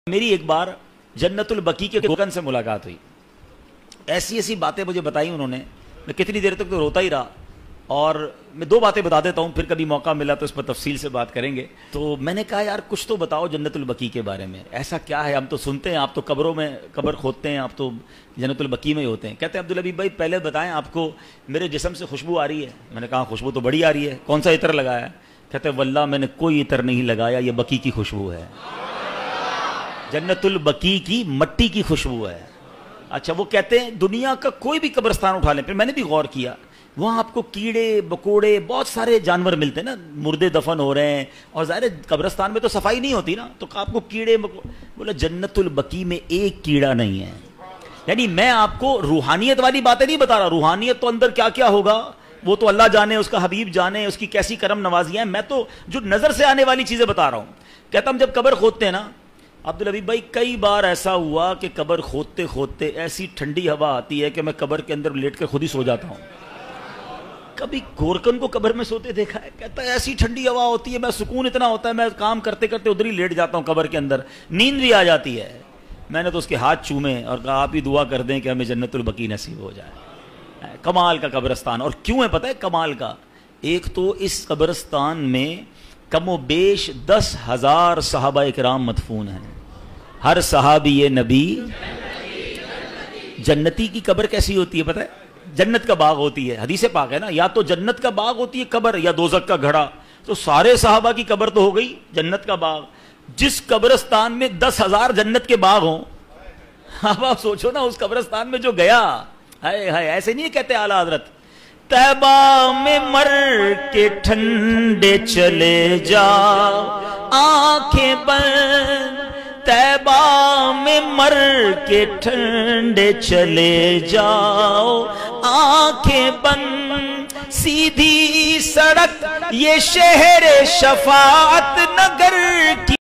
میری ایک بار جنت البقیع کے گورکن سے ملاقات ہوئی. ایسی ایسی باتیں مجھے بتائی انہوں نے, میں کتنی دیر تک تو روتا ہی رہا. اور میں دو باتیں بتا دیتا ہوں, پھر کبھی موقع ملا تو اس پر تفصیل سے بات کریں گے. تو میں نے کہا یار کچھ تو بتاؤ جنت البقیع کے بارے میں, ایسا کیا ہے؟ ہم تو سنتے ہیں آپ تو قبروں میں قبر کھودتے ہیں, آپ تو جنت البقیع میں ہی ہوتے ہیں. کہتے ہیں عبدالحبیب بھائی پہلے بتائیں آپ کو میرے جسم سے خوشبو آ رہی ہے؟ میں نے کہا خوشبو تو بڑی آ رہی ہے, کون سا عطر لگایا ہے؟ کہتے ہیں واللہ میں نے کوئی عطر نہیں لگایا, یہ بقیع کی خوشبو ہے, جنت البقیع کی مٹی کی خوشبو ہے. اچھا, وہ کہتے ہیں دنیا کا کوئی بھی قبرستان اٹھا لیں. پھر میں نے بھی غور کیا, وہاں آپ کو کیڑے بکوڑے بہت سارے جانور ملتے ہیں نا, مردے دفن ہو رہے ہیں, اور ظاہر قبرستان میں تو صفائی نہیں ہوتی نا, تو آپ کو کیڑے بولا جنت البقیع میں ایک کیڑا نہیں ہے. یعنی میں آپ کو روحانیت والی باتیں نہیں بتا رہا, روحانیت تو اندر کیا کیا ہوگا وہ تو اللہ جانے, اس کا حبیب جانے, اس کی کیسی کرم نوازیاں ہیں. میں تو جو نظر سے آنے والی چیزیں بتا رہا ہوں. کہتا ہم جب قبر کھودتے ہیں نا عبدالحبیب بھائی, کئی بار ایسا ہوا کہ قبر کھودتے کھودتے ایسی ٹھنڈی ہوا آتی ہے کہ میں قبر کے اندر لیٹ کر خود ہی سو جاتا ہوں. کبھی گورکن کو قبر میں سوتے دیکھا ہے؟ کہتا ہے ایسی ٹھنڈی ہوا ہوتی ہے, میں سکون اتنا ہوتا ہے, میں کام کرتے کرتے ادھر ہی لیٹ جاتا ہوں قبر کے اندر, نیند بھی آ جاتی ہے. میں نے تو اس کے ہاتھ چومے اور کہا آپ ہی دعا کر دیں کہ ہمیں جنت البقیع نصیب ہو جائے. کمال کا قبرستان. اور کیوں ہے پتہ ہے کمال کا؟ ایک تو اس قبرستان میں کم و بیش 10,000 صحابہ اکرام مدفون ہیں. ہر صحابی نبی جنتی کی قبر کیسی ہوتی ہے پتہ ہے؟ جنت کا باغ ہوتی ہے, حدیث پاک ہے نا, یا تو جنت کا باغ ہوتی ہے قبر یا دوزخ کا گھڑا. تو سارے صحابہ کی قبر تو ہو گئی جنت کا باغ. جس قبرستان میں 10,000 جنت کے باغ ہوں, اب آپ سوچو نا اس قبرستان میں جو گیا, ہائے ہائے, ایسے نہیں کہتے اعلیٰ حضرت طیبہ میں مر کے ٹھنڈے چلے جا آنکھیں بند, طیبہ میں مر کے ٹھنڈے چلے جاؤ آنکھیں بند, سیدھی سڑک یہ شہر شفاعت نگر کی